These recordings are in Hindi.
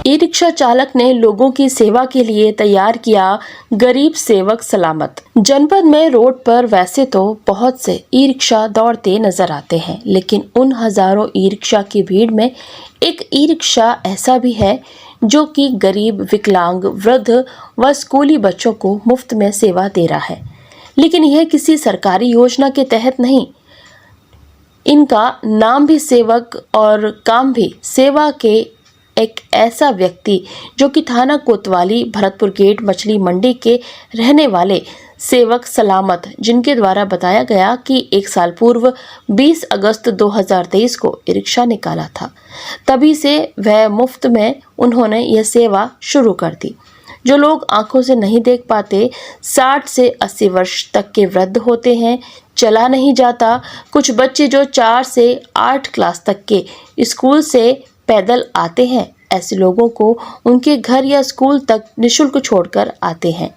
ई रिक्शा चालक ने लोगों की सेवा के लिए तैयार किया गरीब सेवक सलामत। जनपद में रोड पर वैसे तो बहुत से ई रिक्शा दौड़ते नजर आते हैं, लेकिन उन हजारों ई रिक्शा की भीड़ में एक ई रिक्शा ऐसा भी है जो कि गरीब, विकलांग, वृद्ध व स्कूली बच्चों को मुफ्त में सेवा दे रहा है। लेकिन यह किसी सरकारी योजना के तहत नहीं, इनका नाम भी सेवक और काम भी सेवा के एक ऐसा व्यक्ति जो कि थाना कोतवाली, भरतपुर गेट, मछली मंडी के रहने वाले सेवक सलामत, जिनके द्वारा बताया गया कि एक साल पूर्व 20 अगस्त 2023 को ई रिक्शा निकाला था। तभी से वह मुफ्त में उन्होंने यह सेवा शुरू कर दी। जो लोग आंखों से नहीं देख पाते, 60 से 80 वर्ष तक के वृद्ध होते हैं, चला नहीं जाता, कुछ बच्चे जो 4 से 8 क्लास तक के स्कूल से पैदल आते हैं, ऐसे लोगों को उनके घर या स्कूल तक निःशुल्क छोड़कर आते हैं।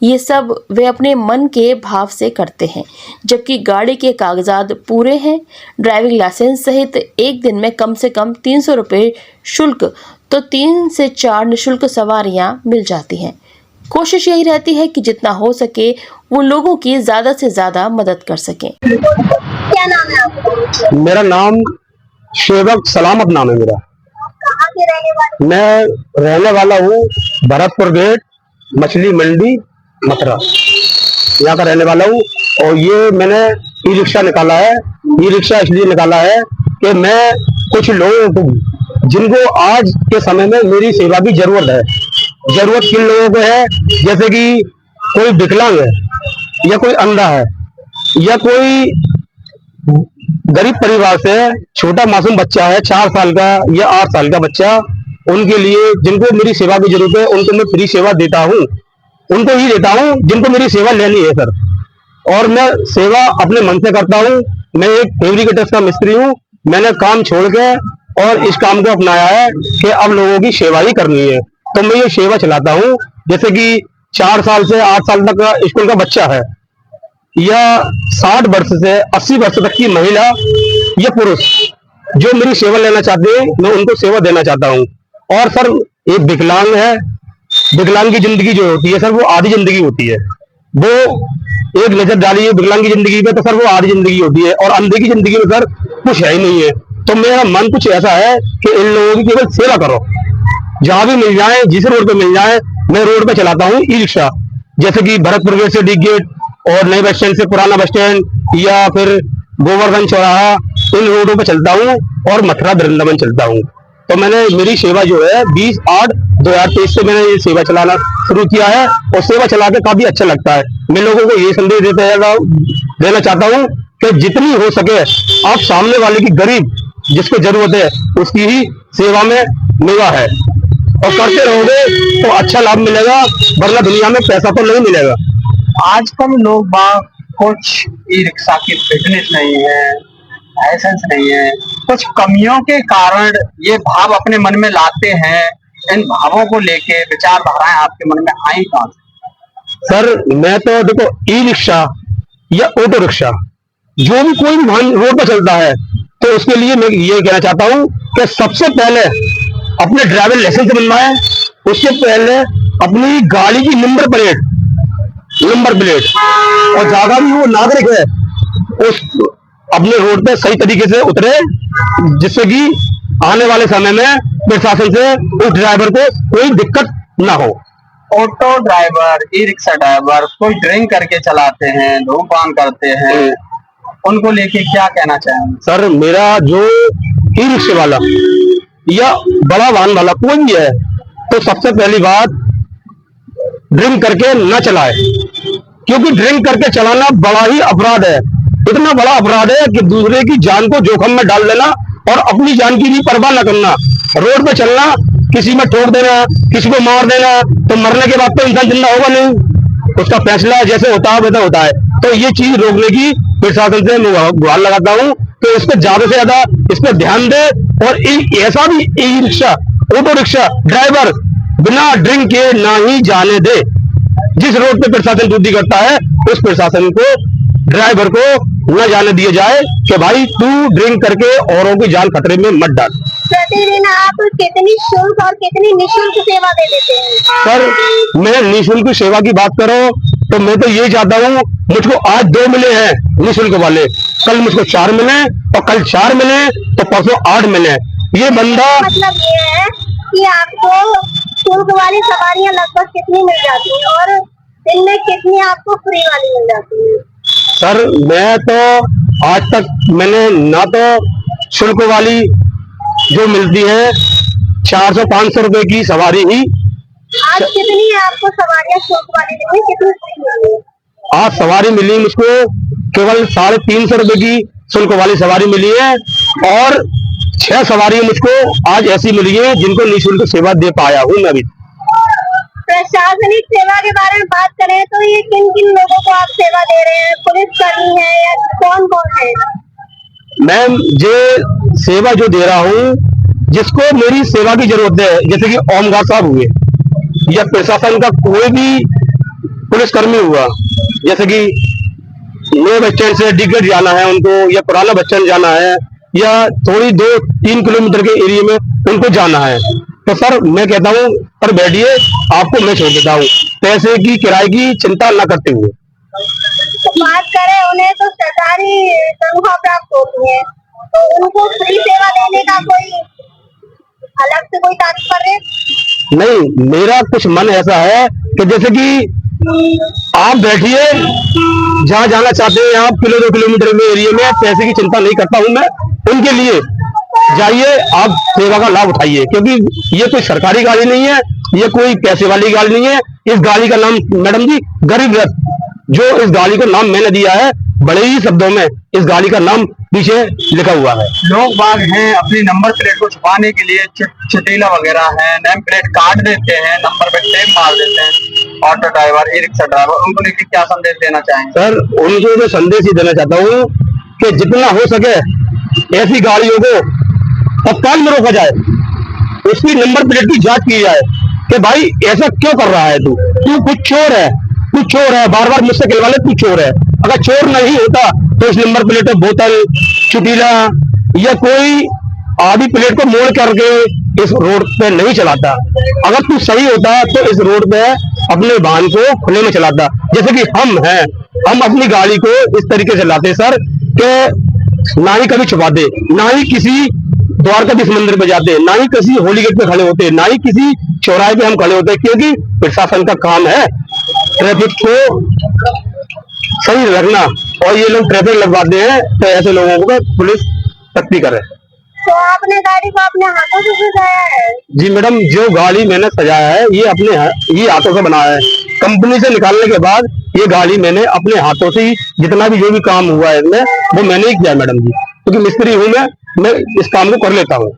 ये सब वे अपने मन के भाव से करते हैं, जबकि गाड़ी के कागजात पूरे हैं। ड्राइविंग लाइसेंस सहित एक दिन में कम से कम 300 रुपये शुल्क, तो 3 से 4 निःशुल्क सवारियां मिल जाती हैं। कोशिश यही रहती है कि जितना हो सके वो लोगों की ज्यादा से ज्यादा मदद कर सकें। क्या नाम है आपका? मेरा नाम सेवक सलामत नाम है मेरा। कहाँ के रहने वाले? मैं रहने वाला हूँ भरतपुर गेट, मछली मंडी, मथुरा, यहाँ का रहने वाला हूँ। और ये मैंने ई रिक्शा निकाला है। ई रिक्शा इसलिए निकाला है कि मैं कुछ लोगों को, जिनको आज के समय में मेरी सेवा की जरूरत है, जरूरत किन लोगों को है, जैसे कि कोई विकलांग है, या कोई अंधा है, या कोई गरीब परिवार से छोटा मासूम बच्चा है, 4 साल का या 8 साल का बच्चा, उनके लिए जिनको मेरी सेवा की जरूरत है, उनको मैं फ्री सेवा देता हूँ। उनको ही देता हूँ जिनको मेरी सेवा लेनी है सर। और मैं सेवा अपने मन से करता हूँ। मैं एक फैब्रिकेटर्स का मिस्त्री हूँ। मैंने काम छोड़ के और इस काम को अपनाया है कि अब लोगों की सेवा ही करनी है। तो मैं ये सेवा चलाता हूँ। जैसे कि 4 साल से 8 साल तक का स्कूल का बच्चा है, या 60 वर्ष से 80 वर्ष तक की महिला या पुरुष जो मेरी सेवा लेना चाहते हैं, मैं उनको सेवा देना चाहता हूँ। और सर एक विकलांग है, विकलांग की जिंदगी जो होती है सर, वो आधी जिंदगी होती है। वो एक नजर डालिए विकलांग की जिंदगी पे, तो सर वो आधी जिंदगी होती है। और अंधे की जिंदगी में सर कुछ है ही नहीं है। तो मेरा मन कुछ ऐसा है कि इन लोगों की केवल सेवा करो, जहां भी मिल जाए, जिस रोड पे मिल जाए। मैं रोड पे चलाता हूँ ई रिक्शा, जैसे कि भरतपुर गेट से डी गेट, और नए बस स्टैंड से पुराना बस स्टैंड, या फिर गोवर्धन चौराहा, इन रोडों पे चलता हूँ। और मथुरा वृंदावन चलता हूँ। तो मैंने मेरी सेवा जो है 20/8/2023 से मैंने ये सेवा चलाना शुरू किया है, और सेवा चला के काफी अच्छा लगता है। मैं लोगों को ये संदेश देना चाहता हूँ कि जितनी हो सके आप सामने वाले की, गरीब जिसको जरूरत है, उसकी ही सेवा में मेवा है। और करते रहोगे तो अच्छा लाभ मिलेगा, वरना दुनिया में पैसा तो नहीं मिलेगा। आजकल लोग बाग कुछ ई रिक्शा की फिटनेस नहीं है, लाइसेंस नहीं है, कुछ कमियों के कारण ये भाव अपने मन में लाते हैं। इन भावों को लेके विचारधाराएं आपके मन में आई कहां से? सर मैं तो देखो, ई रिक्शा या ऑटो रिक्शा, जो भी कोई भी वाहन रोड पर चलता है, तो उसके लिए मैं ये कहना चाहता हूँ कि सबसे पहले अपने ड्राइविंग लाइसेंस बनवाएं। उसके पहले अपनी गाड़ी की नंबर प्लेट, और ज्यादा भी वो नागरिक है, उस अपने रोड पे सही तरीके से उतरे, जिससे कि आने वाले समय में प्रशासन से उस ड्राइवर को कोई दिक्कत ना हो। Auto driver, e rickshaw driver कोई ड्रिंक करके चलाते हैं, धूमपान करते हैं, उनको लेके क्या कहना चाहेंगे? सर मेरा जो ई रिक्शे वाला या बड़ा वाहन वाला कोई भी है, तो सबसे पहली बात ड्रिंक करके न चलाए, क्योंकि ड्रिंक करके चलाना बड़ा ही अपराध है। इतना बड़ा अपराध है कि दूसरे की जान को जोखिम में डाल देना और अपनी जान की भी परवाह न करना। रोड पे चलना, किसी में ठोक देना, किसी को मार देना, तो मरने के बाद तो इंसान जिंदा होगा नहीं, उसका फैसला जैसे होता है वैसा होता है। तो ये चीज रोकने की प्रशासन से मैं गुहार लगाता हूँ कि इस पर ज्यादा से ज्यादा इस पर ध्यान दे। और ऐसा भी e rickshaw, auto rickshaw driver बिना ड्रिंक के ना ही जाने दे। जिस रोड पे प्रशासन ड्यूटी करता है, उस प्रशासन को, ड्राइवर को न जाने दिया जाए कि भाई तू ड्रिंक करके औरों की जान खतरे में मत डाल। प्रतिदिन आप कितनी शुल्क और कितनी निशुल्क सेवा दे देते हैं? सर मैं निःशुल्क सेवा की बात करो तो मैं तो ये चाहता हूँ, मुझको आज 2 मिले हैं निःशुल्क वाले, कल मुझको 4 मिले और कल 4 मिले तो परसों 8 मिले। ये बंदा मतलब ये है कि आपको शुल्क वाली सवारियां लगभग कितनी मिल जाती है और दिन में कितनी आपको फ्री वाली मिल जाती है? सर मैं तो आज तक मैंने ना तो शुल्क वाली जो मिलती है 400-500 रुपए की सवारी ही, आज कितनी है आपको सवारियां शुल्क वाली दिन में कितनी फ्री मिली है? आज सवारी मिली मुझको केवल 350 रुपए की शुल्क वाली सवारी मिली है और 6 सवारी मुझको आज ऐसी मिली है जिनको निःशुल्क सेवा दे पाया हूँ मैं अभी। प्रशासनिक सेवा के बारे में बात करें तो ये किन किन लोगों को आप सेवा दे रहे हैं? पुलिस कर्मी है या कौन कौन है? मैं ये सेवा जो दे रहा हूँ जिसको मेरी सेवा की जरूरत है, जैसे कि ओमगार साहब हुए या प्रशासन का कोई भी पुलिसकर्मी हुआ, जैसे कि नए बस स्टैंड से डिगट जाना है उनको या पुराना बस स्टैंड जाना है या थोड़ी 2-3 किलोमीटर के एरिया में उनको जाना है, तो सर मैं कहता हूँ पर बैठिए आपको मैं छोड़ देता हूँ पैसे की किराए की चिंता न करते हुए। बात करें उन्हें तो सरकारी तनख्वाह प्राप्त होती है, तो उनको फ्री सेवा देने का कोई अलग से कोई तात्पर्य? नहीं, मेरा कुछ मन ऐसा है कि जैसे कि आप बैठिए जहाँ जाना चाहते हैं आप 1-2 किलोमीटर में एरिया में, पैसे की चिंता नहीं करता हूँ मैं उनके लिए, जाइए आप सेवा का लाभ उठाइए, क्योंकि ये कोई सरकारी गाड़ी नहीं है, ये कोई पैसे वाली गाड़ी नहीं है। इस गाड़ी का नाम मैडम जी गरीब रथ, जो इस गाड़ी को नाम मैंने दिया है, बड़े ही शब्दों में इस गाड़ी का नाम पीछे लिखा हुआ है। लोग बाग हैं अपनी नंबर प्लेट को छुपाने के लिए चटेला वगैरह है, नेम प्लेट काट देते हैं, नंबर पे टेप मार देते हैं। Auto driver, e rickshaw driver, उनको लेके क्या संदेश देना चाहेंगे? सर उनको जो संदेश ही देना चाहता हूँ कि जितना हो सके ऐसी गाड़ियों को तत्काल में रोका जाए, उसकी नंबर प्लेट की जांच की जाए कि भाई ऐसा क्यों कर रहा है, तू कुछ चोर है, तू चोर है, बार बार मुझसे कहलवा ले तू चोर है। अगर चोर नहीं होता तो इस नंबर प्लेट पे बोतल, चुटीला या कोई आधी प्लेट को मोड़ करके इस रोड पे नहीं चलाता। अगर तू सही होता तो इस रोड पे अपने वाहन को खुले में चलाता, जैसे कि हम हैं, हम अपनी गाड़ी को इस तरीके से लाते सर कि ना ही कभी छुपाते, ना ही किसी द्वारकाधीश मंदिर पे जाते, ना ही किसी होली गेट पे खड़े होते, ना ही किसी चौराहे पे हम खड़े होते, क्योंकि प्रशासन का काम है ट्रैफिक को सही रखना, और ये लोग ट्रैफिक लगवाते हैं तो ऐसे लोगों को पुलिस सख्ती करे। तो आपने गाड़ी को अपने हाथों से सजाया है? जी मैडम, जो गाड़ी मैंने सजाया है ये हाथों से बनाया है। कंपनी से निकालने के बाद ये गाड़ी मैंने अपने हाथों से ही, जितना भी जो भी काम हुआ है इसमें वो मैंने ही किया मैडम जी, क्योंकि मिस्त्री हूँ मैं इस काम को कर लेता हूँ।